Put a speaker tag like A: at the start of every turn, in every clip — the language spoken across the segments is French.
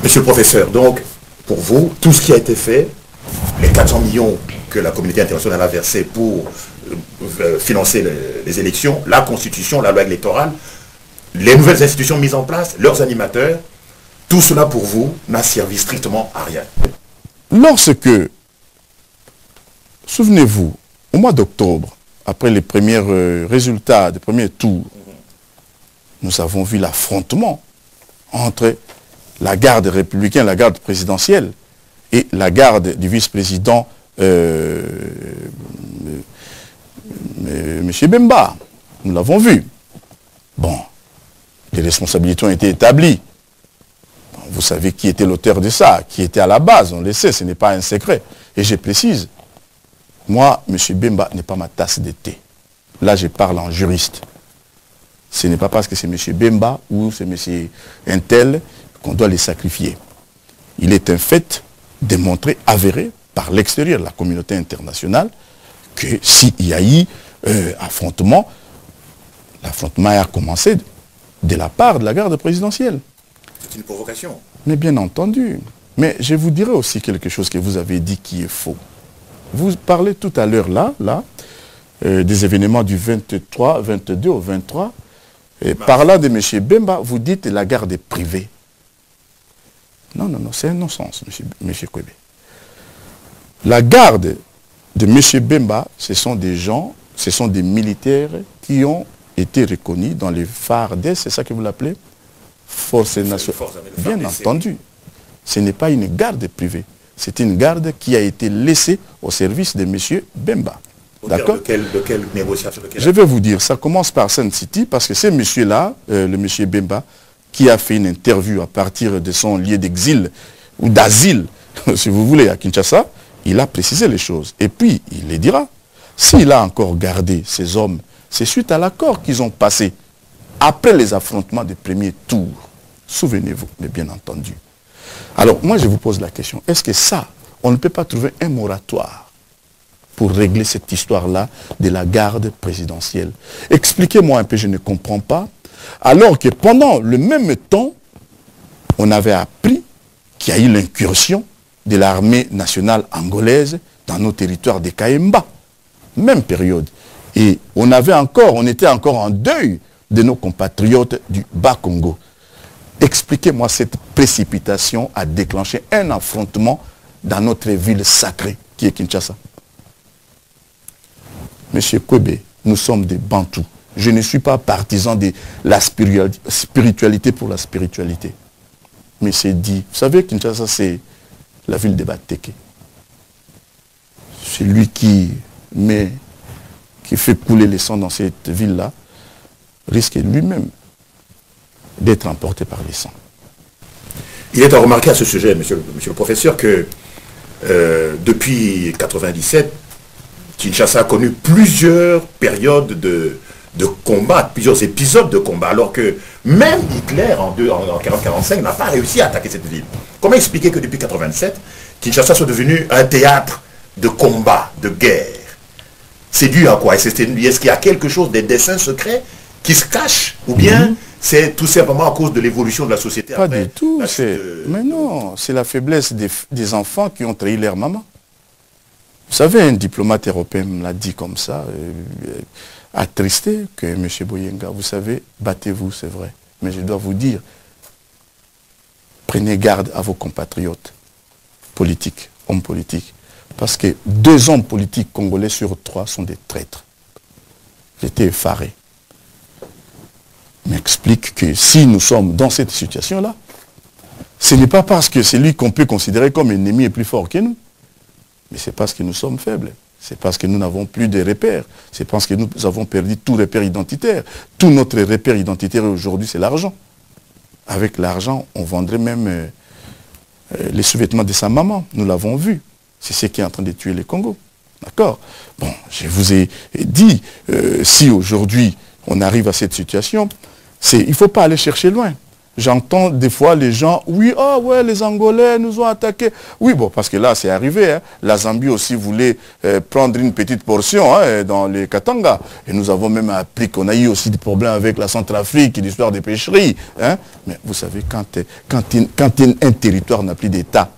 A: Monsieur le professeur, donc, pour vous, tout ce qui a été fait, les 400 millions que la communauté internationale a versés pour financer les élections, la constitution, la loi électorale, les nouvelles institutions mises en place, leurs animateurs, tout cela pour vous n'a servi strictement à rien.
B: Lorsque, souvenez-vous, au mois d'octobre, après les premiers résultats des premiers tours, nous avons vu l'affrontement entre la garde républicaine, la garde présidentielle et la garde du vice-président M. Bemba. Nous l'avons vu. Bon, les responsabilités ont été établies. Bon, vous savez qui était l'auteur de ça, qui était à la base, on le sait, ce n'est pas un secret. Et je précise, moi, M. Bemba n'est pas ma tasse de thé. Là, je parle en juriste. Ce n'est pas parce que c'est M. Bemba ou c'est M. Intel qu'on doit les sacrifier. Il est un fait démontré, avéré par l'extérieur de la communauté internationale que s'il y a eu affrontement, l'affrontement a commencé de la part de la garde présidentielle.
A: C'est une provocation.
B: Mais bien entendu. Mais je vous dirai aussi quelque chose que vous avez dit qui est faux. Vous parlez tout à l'heure des événements du 23, 22 au 23. Et parlant de M. Bemba, vous dites la garde est privée. Non, non, non, c'est un non-sens, M. Kwebe. La garde de M. Bemba, ce sont des gens, ce sont des militaires qui ont été reconnus dans les FARDES, c'est ça que vous l'appelez? Forces nationales. Bien entendu. Ce n'est pas une garde privée. C'est une garde qui a été laissée au service de M. Bemba. D'accord?
A: De quelle négociation?
B: Je vais vous dire, ça commence par Sun City, parce que c'est monsieur-là, le monsieur Bemba, qui a fait une interview à partir de son lieu d'exil, ou d'asile, si vous voulez, à Kinshasa. Il a précisé les choses. Et puis, il les dira. S'il a encore gardé ces hommes, c'est suite à l'accord qu'ils ont passé après les affrontements des premiers tours. Souvenez-vous, mais bien entendu. Alors, moi, je vous pose la question. Est-ce que ça, on ne peut pas trouver un moratoire pour régler cette histoire-là de la garde présidentielle? Expliquez-moi un peu, je ne comprends pas. Alors que pendant le même temps, on avait appris qu'il y a eu l'incursion de l'armée nationale angolaise dans nos territoires de Kaemba. Même période. Et on était encore en deuil de nos compatriotes du Bas-Congo. Expliquez-moi cette précipitation à déclencher un affrontement dans notre ville sacrée qui est Kinshasa. Monsieur Kwebe, nous sommes des Bantous. Je ne suis pas partisan de la spiritualité pour la spiritualité. Mais c'est dit. Vous savez, Kinshasa, c'est la ville de Bateke. C'est lui qui fait couler le sang dans cette ville-là, risque lui-même d'être emporté par les sangs.
A: Il est à remarquer à ce sujet, monsieur le professeur, que depuis 1997, Kinshasa a connu plusieurs périodes de combat, plusieurs épisodes de combat, alors que même Hitler, en 1940-1945, n'a pas réussi à attaquer cette ville. Comment expliquer que depuis 1987, Kinshasa soit devenu un théâtre de combat, de guerre? C'est dû à quoi? Est-ce qu'il y a quelque chose, des dessins secrets qui se cachent? Ou bien c'est tout simplement à cause de l'évolution de la société?
B: Pas du tout. Mais non, c'est la faiblesse des enfants qui ont trahi leur maman. Vous savez, un diplomate européen me l'a dit comme ça, attristé, que M. Boyenga, vous savez, battez-vous, c'est vrai. Mais je dois vous dire, prenez garde à vos compatriotes politiques, hommes politiques. Parce que 2 hommes politiques congolais sur 3 sont des traîtres. J'étais effaré. M'explique que si nous sommes dans cette situation-là, ce n'est pas parce que celui qu'on peut considérer comme ennemi est plus fort que nous. Mais c'est parce que nous sommes faibles. C'est parce que nous n'avons plus de repères. C'est parce que nous avons perdu tout repère identitaire. Tout notre repère identitaire aujourd'hui, c'est l'argent. Avec l'argent, on vendrait même les sous-vêtements de sa maman. Nous l'avons vu. C'est ce qui est en train de tuer les Congos. D'accord? Bon, je vous ai dit, si aujourd'hui on arrive à cette situation, il ne faut pas aller chercher loin. j'entends des fois les gens, oui, oh ouais, les Angolais nous ont attaqués. Oui, bon, parce que là, c'est arrivé. Hein. La Zambie aussi voulait prendre une petite portion dans les Katanga. Et nous avons même appris qu'on a eu aussi des problèmes avec la Centrafrique, l'histoire des pêcheries. Hein. Mais vous savez, quand un territoire n'a plus d'État,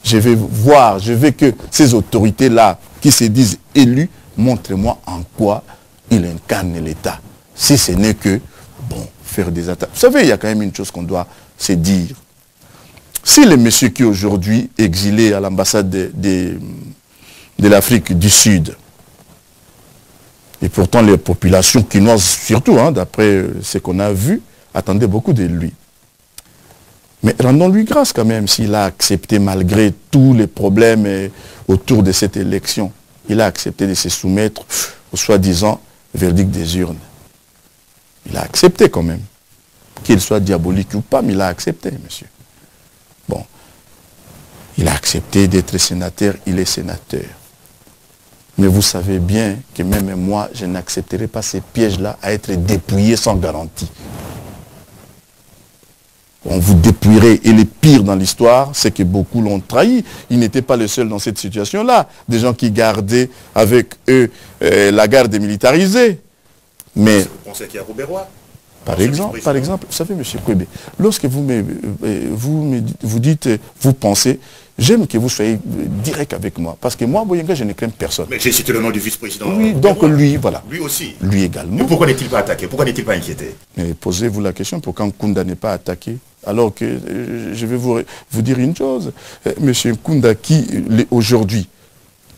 B: je veux que ces autorités-là, qui se disent élues, montrez-moi en quoi ils incarnent l'État. Si ce n'est que, bon, faire des attaques. Vous savez, il y a quand même une chose qu'on doit se dire. Si le monsieur qui est aujourd'hui exilé à l'ambassade de l'Afrique du Sud, et pourtant les populations quinoises surtout, hein, d'après ce qu'on a vu, attendaient beaucoup de lui. Mais rendons-lui grâce quand même s'il a accepté, malgré tous les problèmes autour de cette élection, il a accepté de se soumettre au soi-disant verdict des urnes. Il a accepté quand même. Qu'il soit diabolique ou pas, mais il a accepté, monsieur. Bon. Il a accepté d'être sénateur, il est sénateur. Mais vous savez bien que même moi, je n'accepterai pas ces pièges-là à être dépouillés sans garantie. On vous dépouillerait. Et le pire dans l'histoire, c'est que beaucoup l'ont trahi. Ils n'étaient pas les seuls dans cette situation-là. Des gens qui gardaient avec eux la garde militarisée. Mais,
A: vous pensez qu'il y a Robert Roy?
B: par exemple, vous savez, M. Kwebe, lorsque vous dites, vous pensez, j'aime que vous soyez direct avec moi. Parce que moi, Boyenga, je ne crains personne.
A: Mais j'ai cité le nom du vice-président.
B: Oui, donc lui, voilà.
A: Lui aussi.
B: Lui également.
A: Et pourquoi n'est-il pas attaqué? Pourquoi n'est-il pas inquiété?
B: Mais posez-vous la question, pourquoi Nkunda n'est pas attaqué? Alors que je vais vous dire une chose. Monsieur Nkunda, qui aujourd'hui,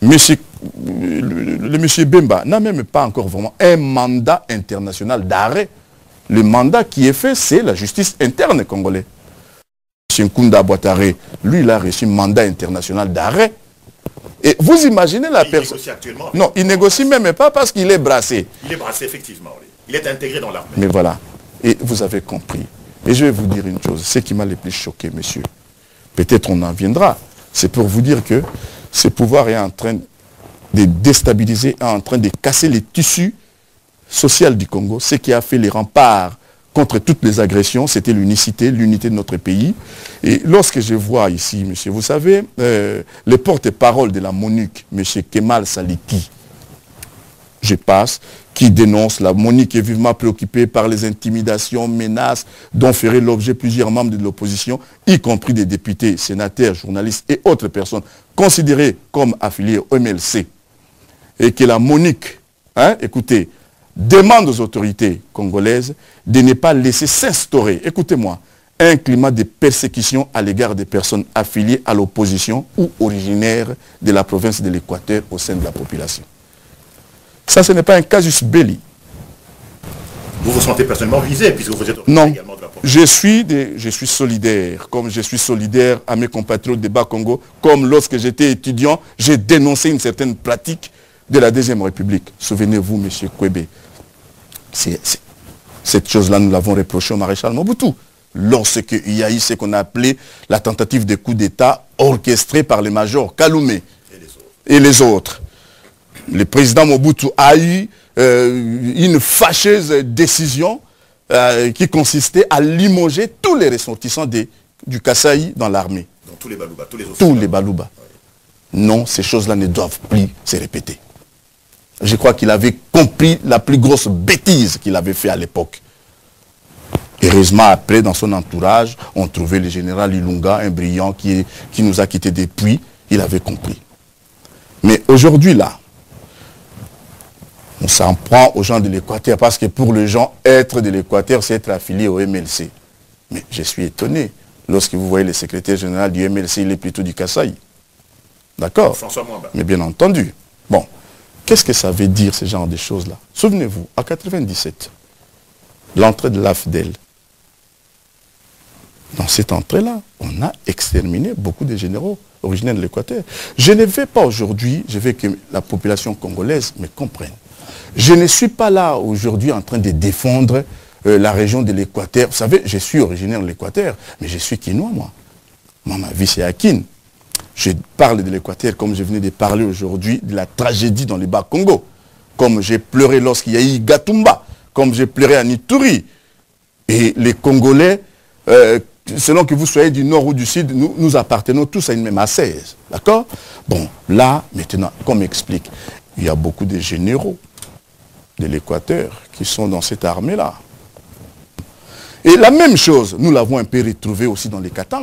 B: le monsieur Bemba n'a même pas encore vraiment un mandat international d'arrêt. Le mandat qui est fait, c'est la justice interne congolaise. M. Nkunda Boatare, lui, il a reçu un mandat international d'arrêt. Et vous imaginez la personne... Il négocie
A: actuellement.
B: Non, il négocie même pas parce qu'il est brassé.
A: Il est brassé, effectivement. Il est intégré dans l'armée.
B: Mais voilà. Et vous avez compris. Et je vais vous dire une chose. Ce qui m'a le plus choqué, monsieur, peut-être on en viendra. C'est pour vous dire que ce pouvoir est en train de déstabiliser, est en train de casser les tissus social du Congo. Ce qui a fait les remparts contre toutes les agressions, c'était l'unité de notre pays. Et lorsque je vois ici, monsieur, vous savez, le porte-parole de la MONUC, monsieur Kemal Saliki, je passe, qui dénonce, la MONUC est vivement préoccupée par les intimidations, menaces dont feraient l'objet plusieurs membres de l'opposition, y compris des députés, sénateurs, journalistes et autres personnes considérées comme affiliées au MLC. Et que la MONUC, écoutez, demande aux autorités congolaises de ne pas laisser s'instaurer, écoutez-moi, un climat de persécution à l'égard des personnes affiliées à l'opposition ou originaires de la province de l'Équateur au sein de la population. Ça, ce n'est pas un casus belli.
A: Vous vous sentez personnellement visé puisque vous êtes
B: non,
A: également de la province.
B: je suis solidaire, comme je suis solidaire à mes compatriotes de Bas-Congo, comme lorsque j'étais étudiant, j'ai dénoncé une certaine pratique de la Deuxième République. Souvenez-vous, M. Kwebe, cette chose-là, nous l'avons reproché au maréchal Mobutu. Lorsqu'il y a eu ce qu'on a appelé la tentative de coup d'État orchestrée par le major Kaloumé et les autres. Le président Mobutu a eu une fâcheuse décision qui consistait à limoger tous les ressortissants du Kasaï dans l'armée.
A: Donc tous les Balouba, tous les autres.
B: Tous les Balouba. Oui. Non, ces choses-là ne doivent plus se répéter. Je crois qu'il avait compris la plus grosse bêtise qu'il avait fait à l'époque. Heureusement, après, dans son entourage, on trouvait le général Ilunga, un brillant qui nous a quittés depuis. Il avait compris. Mais aujourd'hui, là, on s'en prend aux gens de l'Équateur parce que pour les gens, être de l'Équateur, c'est être affilié au MLC. Mais je suis étonné. Lorsque vous voyez le secrétaire général du MLC, il est plutôt du Kasaï. D'accord?
A: François Mwamba.
B: Mais bien entendu. Bon. Qu'est-ce que ça veut dire, ce genre de choses-là? Souvenez-vous, en 1997, l'entrée de l'AFDEL, dans cette entrée-là, on a exterminé beaucoup de généraux originaires de l'Équateur. Je ne vais pas aujourd'hui, je veux que la population congolaise me comprenne. Je ne suis pas là aujourd'hui en train de défendre la région de l'Équateur. Vous savez, je suis originaire de l'Équateur, mais je suis quinois, moi. Moi, ma vie, c'est à Kin. Je parle de l'Équateur comme je venais de parler aujourd'hui de la tragédie dans les Bas-Congo. Comme j'ai pleuré lorsqu'il y a eu Gatumba, comme j'ai pleuré à Ituri. Et les Congolais selon que vous soyez du nord ou du sud, nous appartenons tous à une même assaise. D'accord? Bon, là, maintenant, qu'on m'explique, il y a beaucoup de généraux de l'Équateur qui sont dans cette armée-là. Et la même chose, nous l'avons un peu retrouvé aussi dans les Katanga.